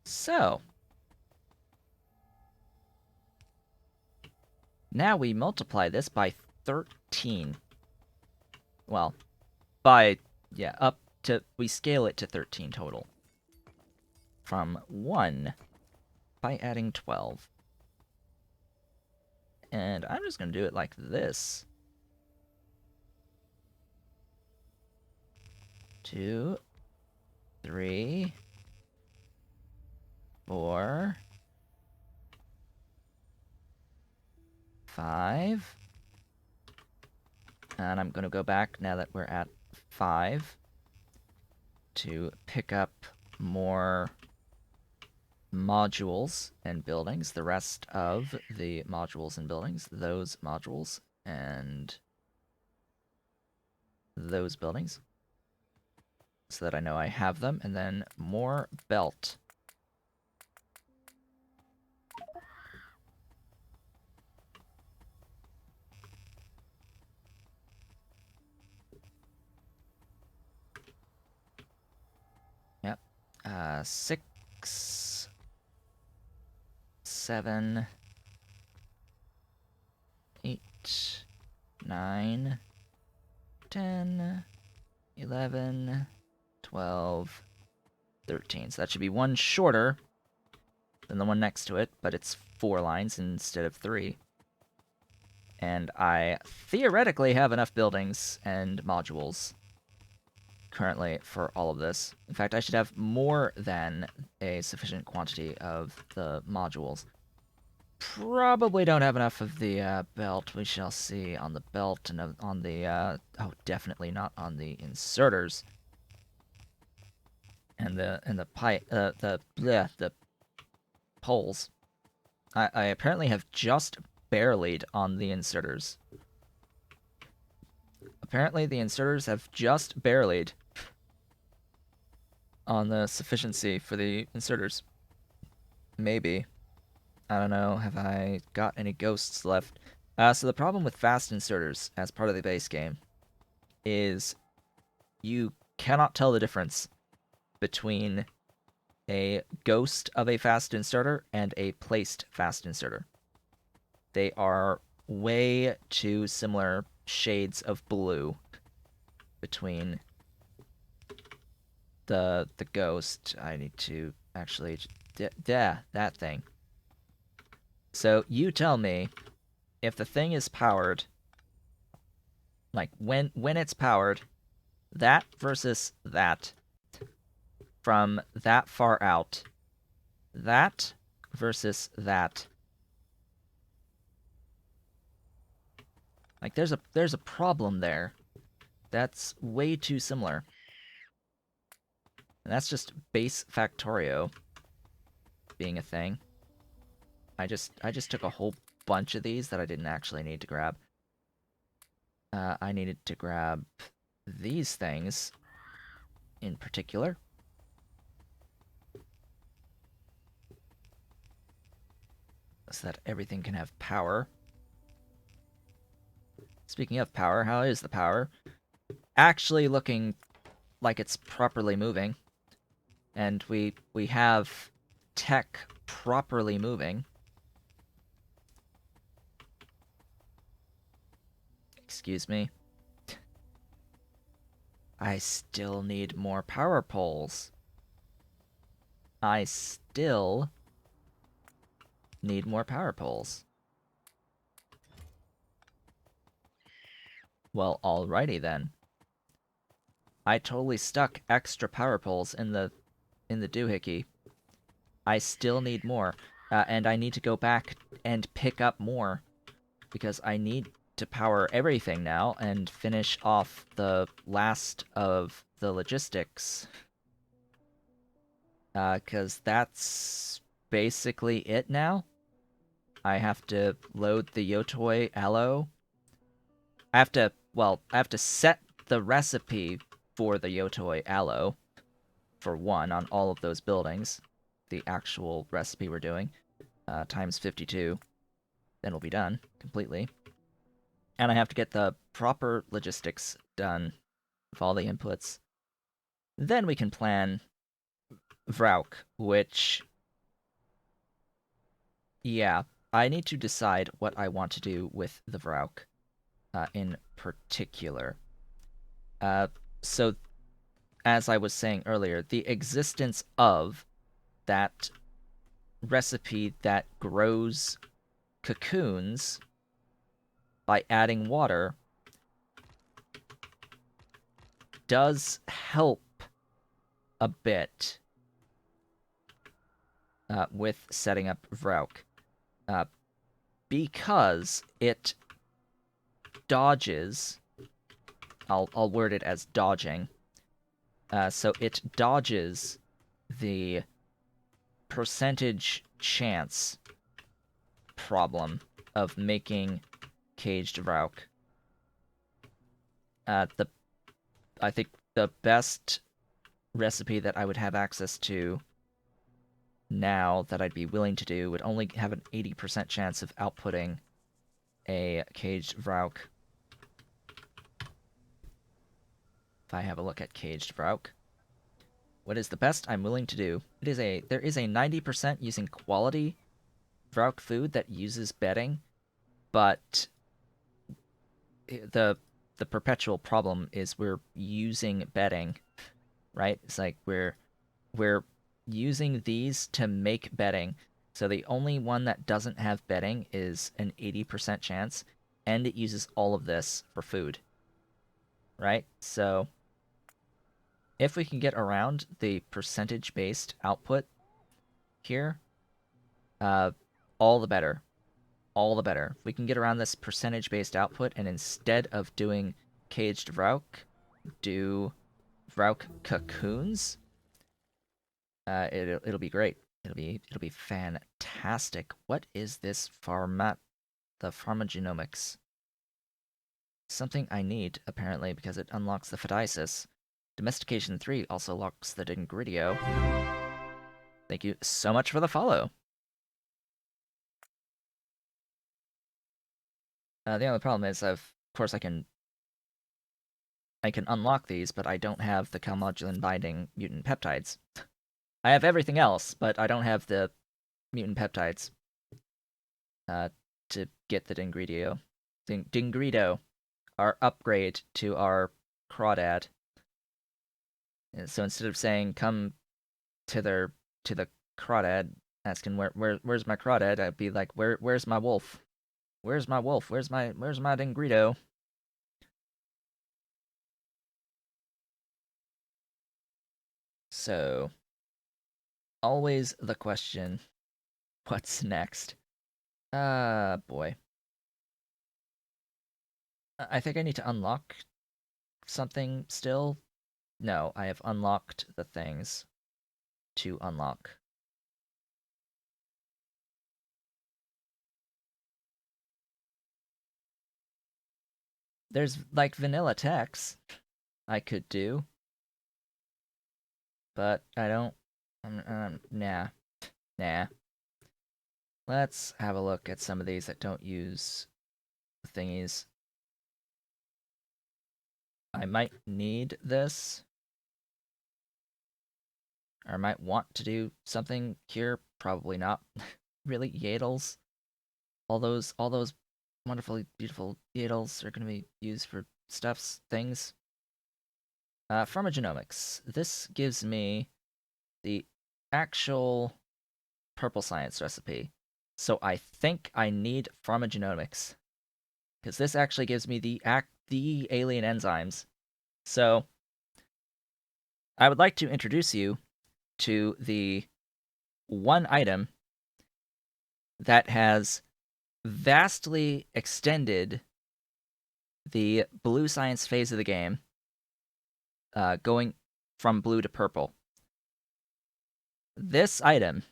So, now we multiply this by 13. Well, yeah, we scale it to 13 total. From 1 by adding 12. And I'm just going to do it like this. 2, 3, 4, 5. And I'm going to go back now that we're at 5 to pick up more modules and buildings. The rest of the modules and buildings, those modules and those buildings, so that I know I have them. And then more belt. Yep. 6, 7, 8, 9, 10, 11, 12, 13. So that should be one shorter than the one next to it, but it's 4 lines instead of 3. And I theoretically have enough buildings and modules currently for all of this. In fact, I should have more than a sufficient quantity of the modules. Probably don't have enough of the belt. We shall see on the belt and on the oh, definitely not on the inserters and the poles. I apparently have just barreled on the inserters. Apparently the inserters have just barreled on the sufficiency for the inserters. Maybe. I don't know. Have I got any ghosts left? So the problem with fast inserters as part of the base game is you cannot tell the difference between a ghost of a fast inserter and a placed fast inserter. They are way too similar shades of blue between the ghost. I need to actually that thing. So you tell me if the thing is powered, like when it's powered, that versus that from that far out, that versus that. Like there's a problem there. That's way too similar. And that's just base Factorio being a thing. I just took a whole bunch of these that I didn't actually need to grab. I needed to grab these things in particular. So that everything can have power. Speaking of power, how is the power? Actually looking like it's properly moving. And we have tech properly moving. Excuse me. I still need more power poles. I still need more power poles. Well, alrighty then. I totally stuck extra power poles in the doohickey. I still need more, and I need to go back and pick up more because I need to power everything now and finish off the last of the logistics. Because that's basically it now. I have to load the Yotoi Aloe. I have to set the recipe for the Yotoi Aloe, for one, on all of those buildings. The actual recipe we're doing, times 52. Then we'll be done completely. And I have to get the proper logistics done with all the inputs. Then we can plan Vrauk, which Yeah, I need to decide what I want to do with the Vrauk in particular. Uh, so, as I was saying earlier, the existence of that recipe that grows cocoons by adding water does help a bit with setting up Vrauk, uh, because it dodges. I'll word it as dodging. So it dodges the percentage chance problem of making caged Vrauk. The I think the best recipe that I would have access to now that I'd be willing to do would only have an 80% chance of outputting a caged Vrauk. If I have a look at caged Vrauk, what is the best I'm willing to do? There is a 90% using quality Vrauk food that uses bedding, but the the perpetual problem is we're using bedding, right? It's like we're using these to make bedding. So the only one that doesn't have bedding is an 80% chance, and it uses all of this for food, right? So if we can get around the percentage based output here, uh, all the better. All the better. If we can get around this percentage based output and instead of doing caged Vrauk, do Vrauk cocoons, it'll be great. It'll be fantastic. What is this the pharmacogenomics? Something I need apparently because it unlocks the phthisis. Domestication 3 also locks the Dengridio. Thank you so much for the follow. The only problem is of course I can unlock these, but I don't have the calmodulin binding mutant peptides. I have everything else, but I don't have the mutant peptides to get the Dengridio. Dengrido, our upgrade to our crawdad. And so instead of saying come to the crawdad, asking where's my crawdad, I'd be like where's my wolf? Where's my wolf? Where's my Dengrido? So always the question, what's next? Boy. I think I need to unlock something still. No, I have unlocked the things to unlock. There's like vanilla text I could do, but I don't. Nah, nah. Let's have a look at some of these that don't use thingies. I might need this, or I might want to do something here. Probably not. Really, Yadles. All those wonderfully beautiful Yadles are going to be used for stuffs, things. Pharmacogenomics. This gives me the actual purple science recipe. So I think I need pharmacogenomics because this actually gives me the alien enzymes. So I would like to introduce you to the one item that has vastly extended the blue science phase of the game, going from blue to purple. This item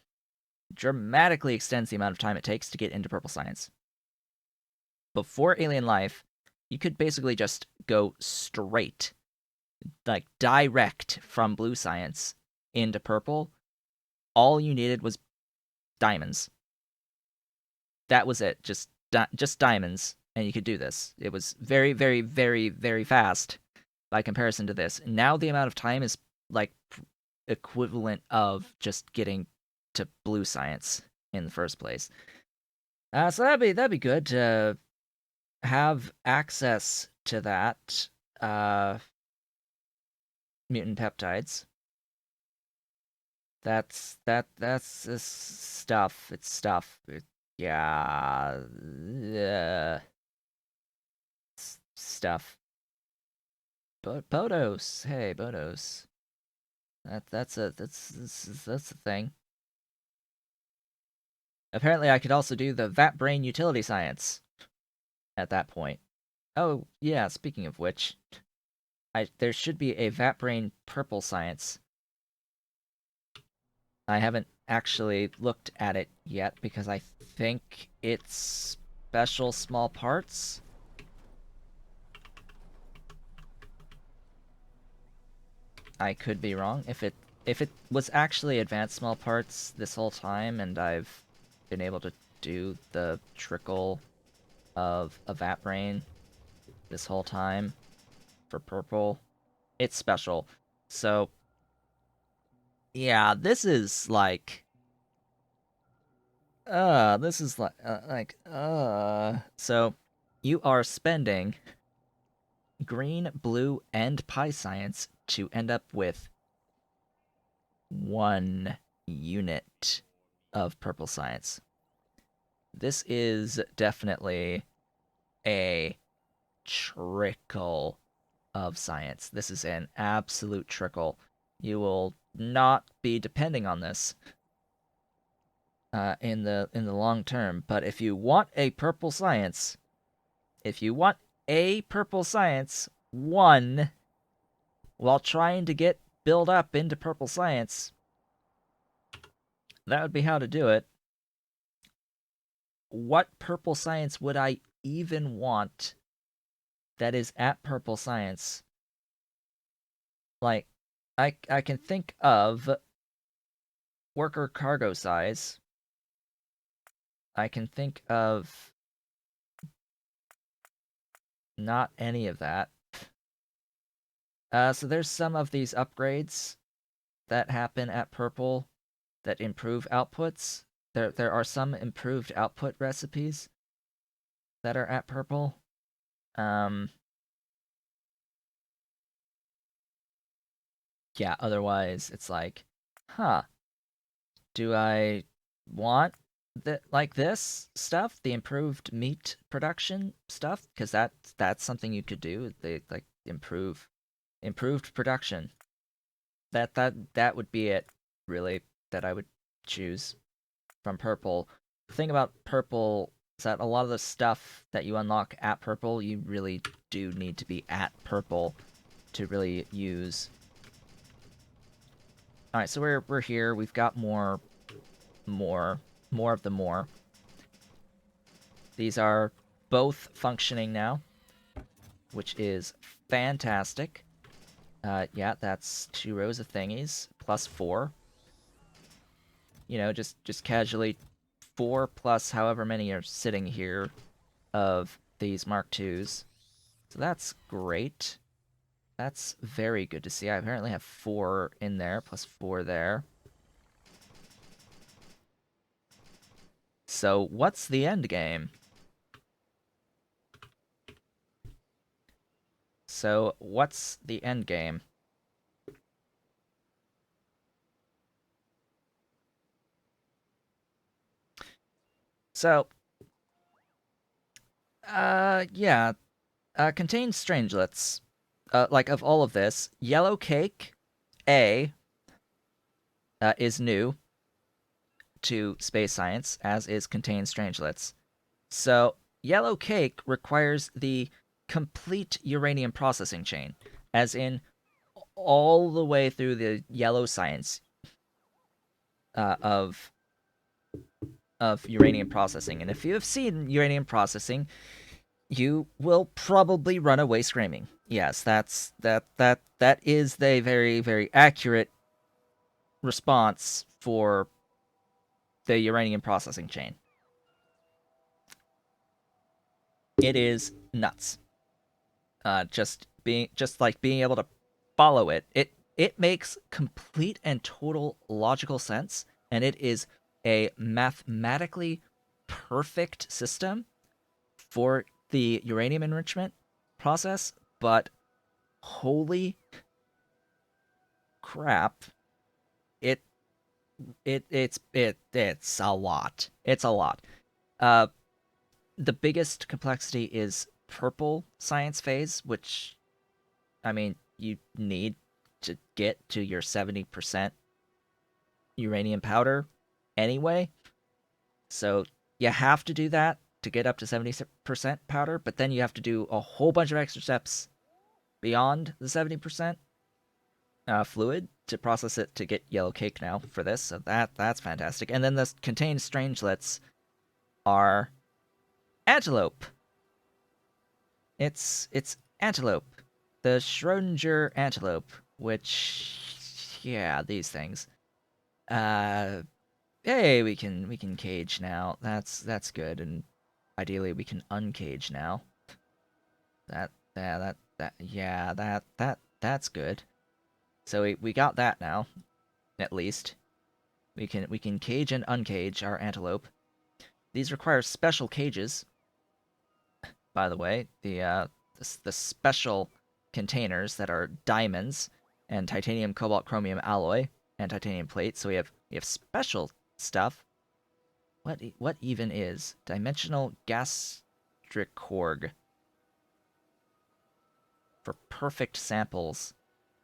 dramatically extends the amount of time it takes to get into purple science. Before Alien Life, you could basically just go straight, like direct from blue science into purple. All you needed was diamonds. That was it. Just diamonds, and you could do this. It was very, very, very, very fast by comparison to this. Now the amount of time is like equivalent of just getting to blue science in the first place. So that'd be good to have access to that uh, mutant peptides. That's stuff. It's stuff. Yeah, stuff. Bodos. Hey, Bodos. That's a thing. Apparently, I could also do the Vat Brain utility science at that point. Oh yeah. Speaking of which, there should be a Vat Brain purple science. I haven't actually looked at it yet because I think it's special small parts. I could be wrong. If it was actually advanced small parts this whole time and I've been able to do the trickle of a Vat Brain this whole time for purple, it's special. So yeah, this is so you are spending green, blue, and pie science to end up with 1 unit of purple science. This is definitely a trickle of science. This is an absolute trickle. You will not be depending on this in the long term. But if you want a purple science, if you want a purple science one while trying to get build up into purple science, that would be how to do it. What purple science would I even want that is at purple science? Like, I can think of worker cargo size. I can think of not any of that. So there's some of these upgrades that happen at purple that improve outputs. There are some improved output recipes that are at purple. Um, yeah, otherwise it's like, huh, do I want this stuff, the improved meat production stuff? Because that's something you could do. They like improved production. That would be it, really, that I would choose from purple. The thing about purple is that a lot of the stuff that you unlock at purple, you really do need to be at purple to really use. All right, so we're here. We've got more of the more. These are both functioning now, which is fantastic. Yeah, that's 2 rows of thingies plus 4. Just casually 4 plus however many are sitting here of these Mark IIs. So that's great. That's very good to see. I apparently have 4 in there, plus 4 there. So what's the end game? So what's the end game? So, yeah, contains strangelets. Like of all of this, yellow cake, A, is new to space science, as is contain strangelets. So, yellow cake requires the complete uranium processing chain, as in all the way through the yellow science of uranium processing. And if you have seen uranium processing, you will probably run away screaming. Yes, that is the very very accurate response for the uranium processing chain. It is nuts. Just like being able to follow it. It makes complete and total logical sense, and it is a mathematically perfect system for the uranium enrichment process, but holy crap, it it's a lot. It's a lot. Uh, the biggest complexity is purple science phase, which I mean you need to get to your 70% uranium powder anyway. So you have to do that to get up to 70% powder, but then you have to do a whole bunch of extra steps beyond the 70% fluid to process it to get yellow cake now for this. So that's fantastic. And then the contained strangelets are antelope. It's antelope. The Schrodinger antelope, which yeah, these things. Uh Hey, we can cage now. That's good, and ideally we can uncage now. That's good. So we got that now, at least. We can cage and uncage our antelope. These require special cages, by the way. The special containers that are diamonds and titanium, cobalt, chromium alloy and titanium plate. So we have special stuff. What even is dimensional gastricorg for perfect samples?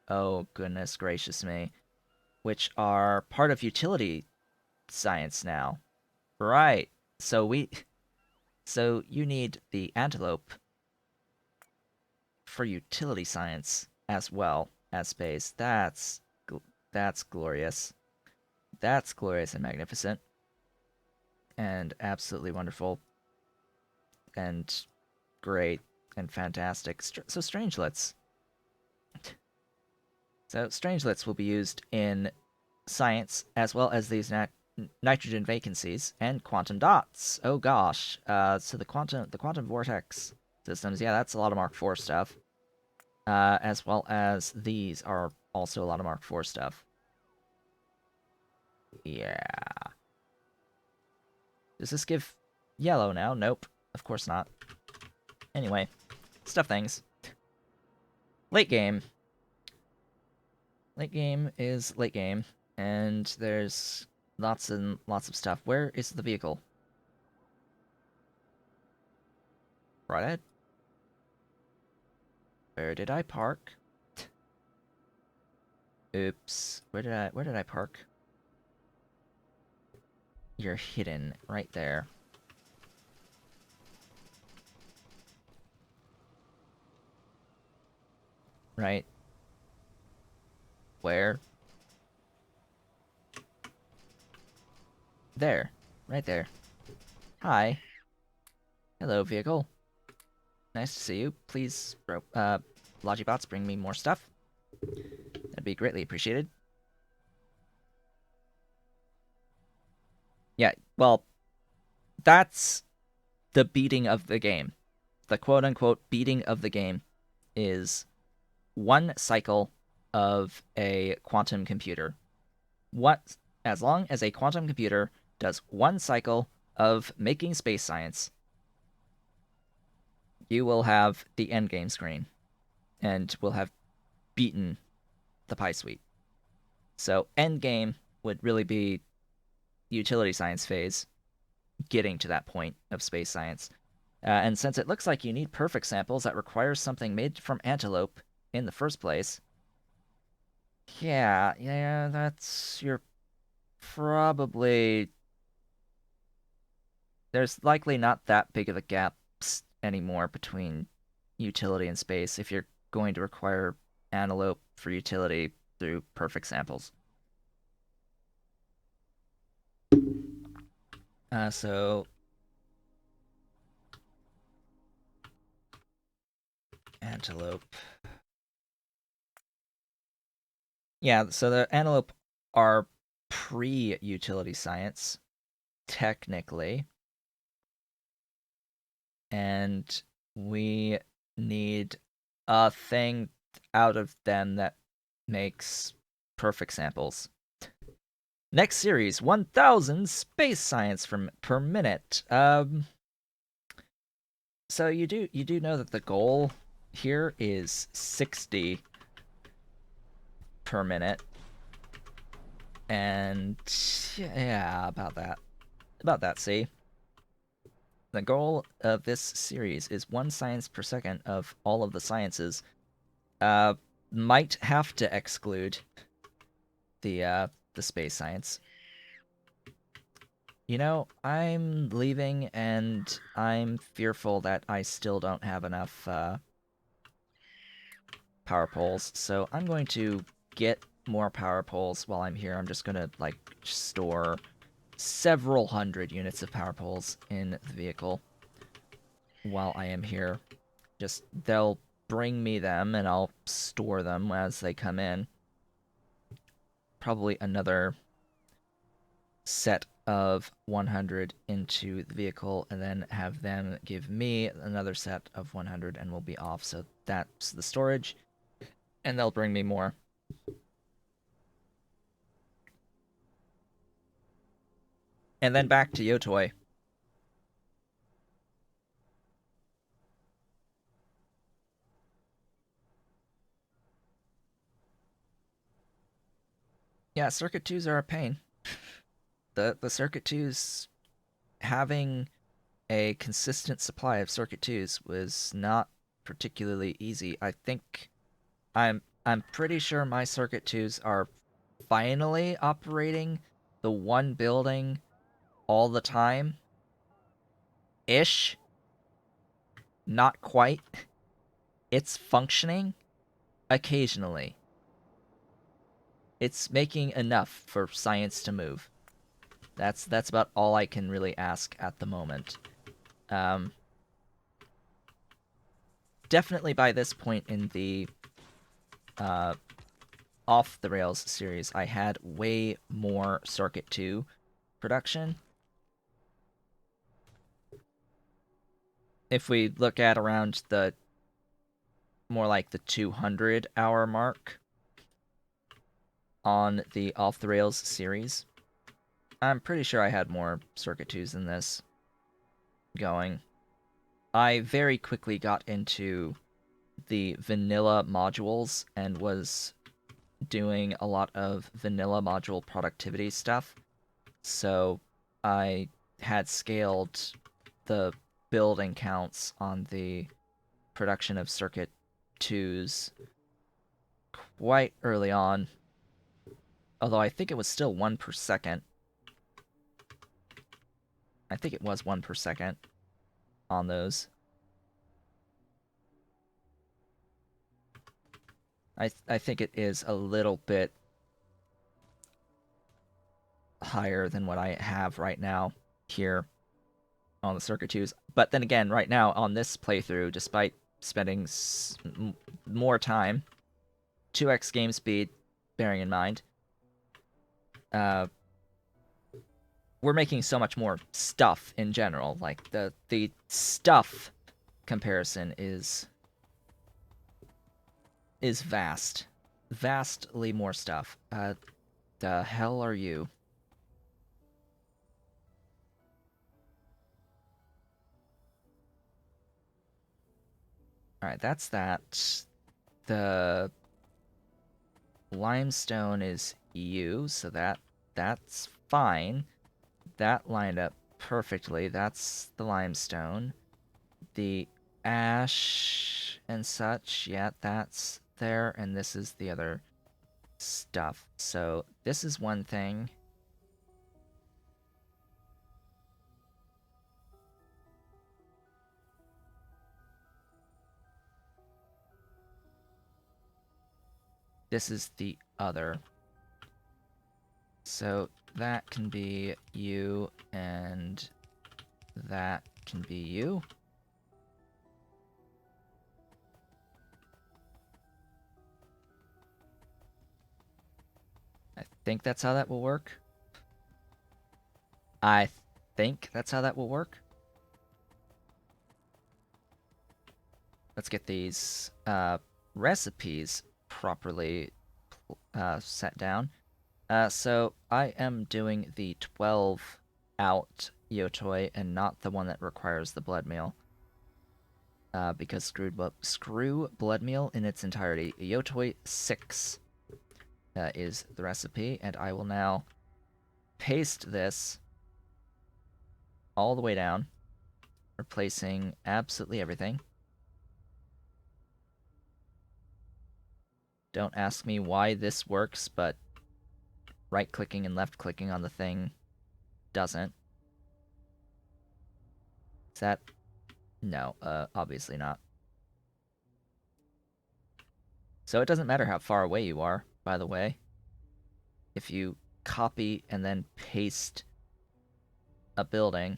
Oh goodness gracious me, which are part of utility science now. Right. So you need the antelope for utility science as well as space. That's glorious. That's glorious and magnificent and absolutely wonderful and great and fantastic. So strangelets. So strangelets will be used in science as well as these nitrogen vacancies and quantum dots. Oh gosh. So the quantum vortex systems. Yeah, that's a lot of Mark IV stuff. As well as these are also a lot of Mark IV stuff. Yeah. Does this give yellow now? Nope. Of course not. Anyway, stuff things. Late game. Late game is late game, and there's lots and lots of stuff. Where is the vehicle? Right ahead. Where did I park? Oops. Where did I park? You're hidden right there. Right. Where? There. Right there. Hi. Hello, vehicle. Nice to see you. Please, Logibots, bring me more stuff. That'd be greatly appreciated. Yeah, well, that's the beating of the game. The quote-unquote beating of the game is one cycle of a quantum computer. As long as a quantum computer does one cycle of making space science, you will have the endgame screen and will have beaten the Pie Suite. So endgame would really be utility science phase, getting to that point of space science. And since it looks like you need perfect samples that requires something made from antelope in the first place, yeah, you're probably there's likely not that big of a gap anymore between utility and space if you're going to require antelope for utility through perfect samples. So antelope. Yeah, so the antelope are pre-utility science, technically, and we need a thing out of them that makes perfect samples. Next series, 1000 space science per minute. So you do know that the goal here is 60 per minute. And yeah, about that, see? The goal of this series is 1 science per second of all of the sciences. Might have to exclude the space science. You know, I'm leaving and I'm fearful that I still don't have enough power poles, so I'm going to get more power poles while I'm here. I'm just gonna like store several hundred units of power poles in the vehicle while I am here. Just they'll bring me them and I'll store them as they come in. Probably another set of 100 into the vehicle and then have them give me another set of 100 and we'll be off. So that's the storage and they'll bring me more. And then back to Yotoi. Yeah, Circuit 2s are a pain. The Circuit 2s, having a consistent supply of Circuit 2s was not particularly easy. I'm pretty sure my Circuit 2s are finally operating the one building all the time ish. Not quite. It's functioning occasionally. It's making enough for science to move. That's about all I can really ask at the moment. Um, Definitely by this point in the uh, Off the Rails series, I had way more Circuit 2 production. If we look at around the more like the 200-hour mark on the Off the Rails series, I'm pretty sure I had more Circuit 2s than this going. I very quickly got into the vanilla modules and was doing a lot of vanilla module productivity stuff. So I had scaled the building counts on the production of Circuit 2s quite early on. Although I think it was still 1 per second. I think it was 1 per second on those. I think it is a little bit higher than what I have right now here on the Circuit 2s. But then again, right now on this playthrough, despite spending more time, 2x game speed, bearing in mind, we're making so much more stuff in general. Like the stuff comparison is vast, vastly more stuff. The hell are you? All right, that's that. The limestone is you, so that's fine. That lined up perfectly. That's the limestone. The ash and such, yeah, that's there, and this is the other stuff. So this is one thing. This is the other. So that can be you, and that can be you. I think that's how that will work. I think that's how that will work. Let's get these recipes properly set down. So I am doing the 12 out Yotoi and not the one that requires the blood meal. Because screw blood meal in its entirety. Yotoi 6 is the recipe, and I will now paste this all the way down, replacing absolutely everything. Don't ask me why this works, but right-clicking and left-clicking on the thing doesn't. Is that... No, obviously not. So it doesn't matter how far away you are, by the way. If you copy and then paste a building,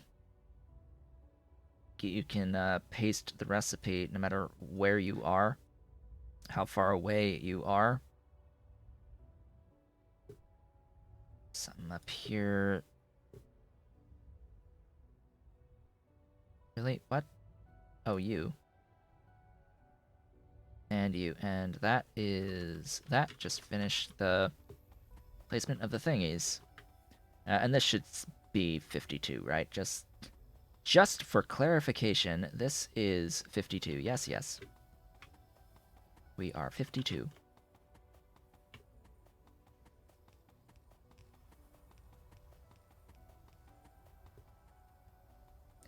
you can paste the recipe no matter where you are, how far away you are. Something up here. Really? What? Oh, you. And you. And that is... That just finished the placement of the thingies. And this should be 52, right? Just for clarification, this is 52. Yes, yes. We are 52.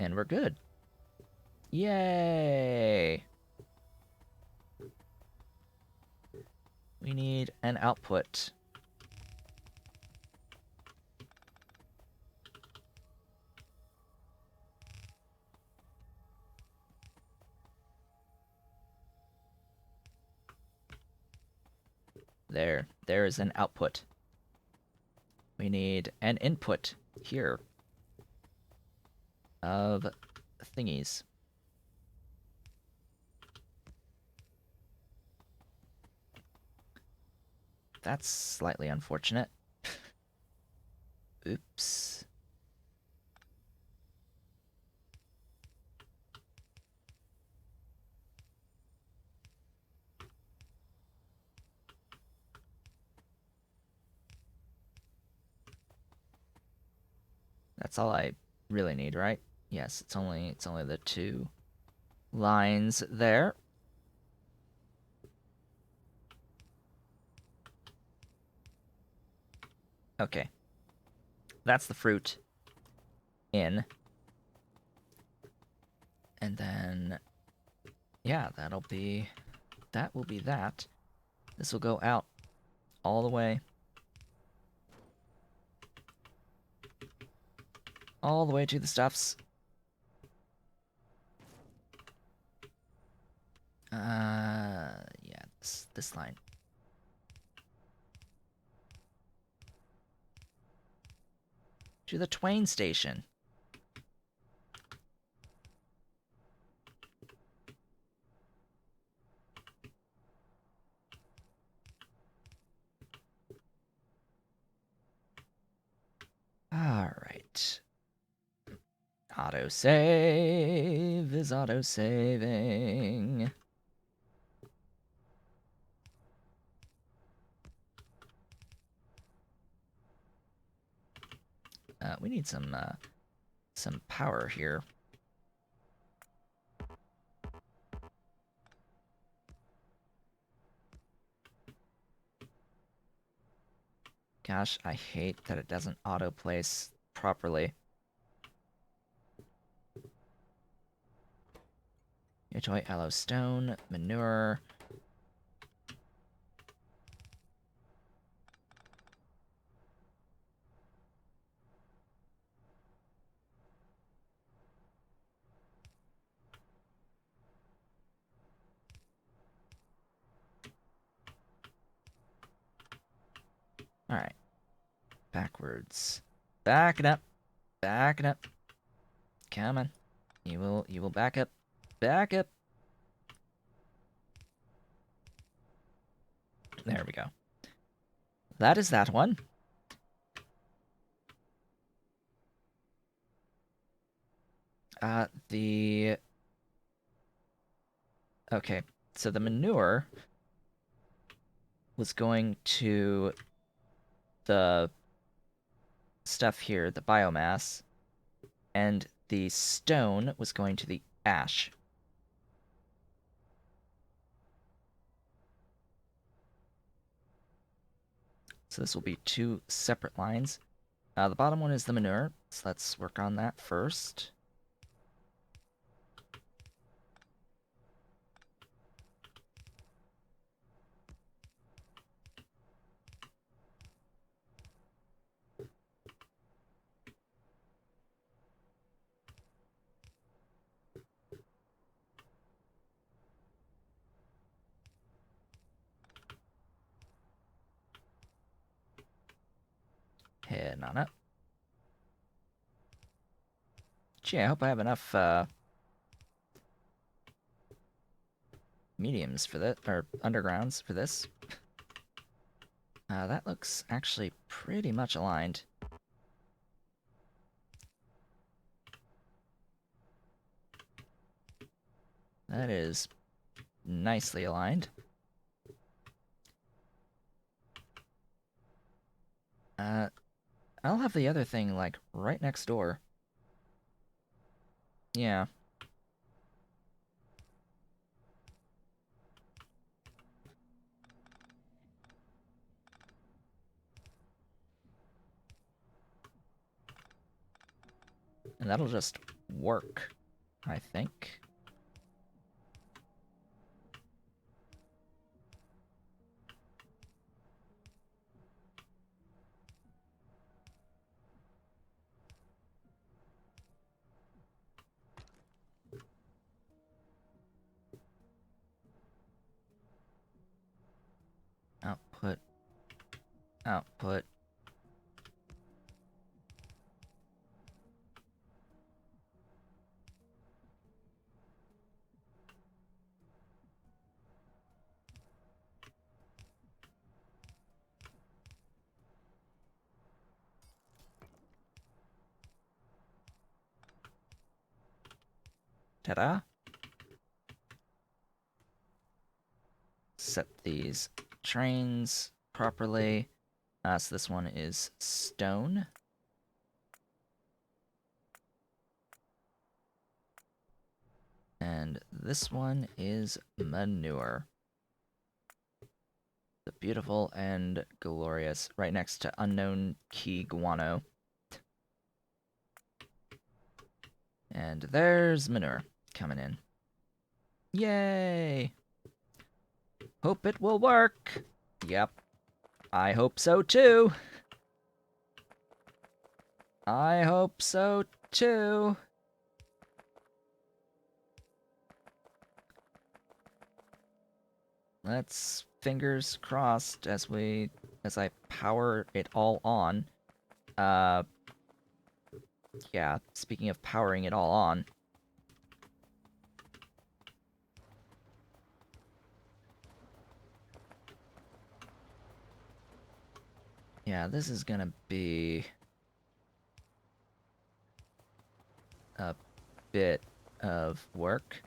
And we're good. Yay! We need an output. There is an output. We need an input here of thingies. That's slightly unfortunate. Oops. That's all I really need, right? Yes, it's only the 2 lines there. Okay. That's the fruit in. And then yeah, that will be that. This will go out all the way. All the way to the stuffs. Yeah, this line. To the Twain Station. Alright. Autosave is autosaving. We need some power here. Gosh, I hate that it doesn't auto-place properly. Yotoi, aloe stone, manure. Alright. Backwards. Back it up. Back it up. Come on. You will back up. Back up. There we go. That is that one. Okay, so the manure was going to the stuff here, the biomass, and the stone was going to the ash. So this will be two separate lines. The bottom one is the manure, so let's work on that first. Heading on up. Gee, I hope I have enough mediums for this, or undergrounds for this. That looks actually pretty much aligned. That is nicely aligned. I'll have the other thing, like, right next door. Yeah. And that'll just work, I think. Output. Output. Ta-da! Set these trains properly. So this one is stone. And this one is manure. The beautiful and glorious, right next to unknown key guano. And there's manure coming in. Yay! Hope it will work. Yep. I hope so too. I hope so too. Let's fingers crossed as I power it all on. Yeah, speaking of powering it all on. Yeah, this is gonna be a bit of work.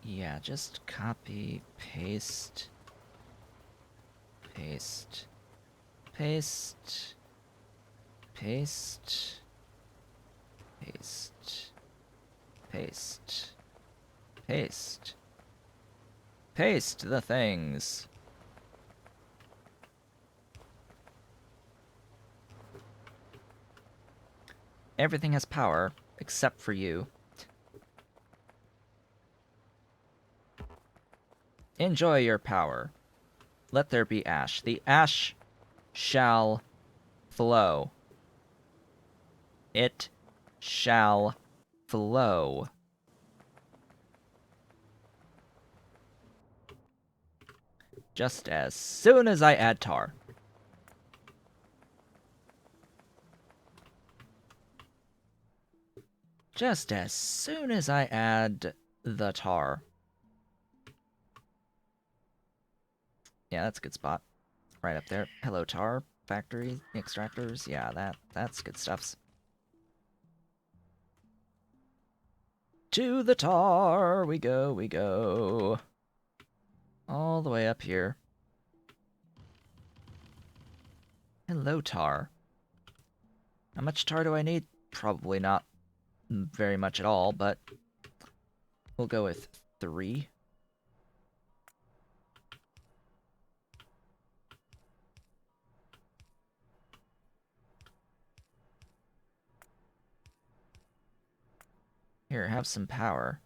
Yeah, just copy, paste, paste, paste, paste, paste, paste, paste, paste the things. Everything has power, except for you. Enjoy your power. Let there be ash. The ash shall flow. It shall flow. Just as soon as I add tar. just as soon as I add the tar. Yeah, that's a good spot. Right up there. Hello, tar. Factory extractors. Yeah, that's good stuffs. To the tar we go, we go. All the way up here. Hello, tar. How much tar do I need? Probably not very much at all, but we'll go with 3. Here, have some power.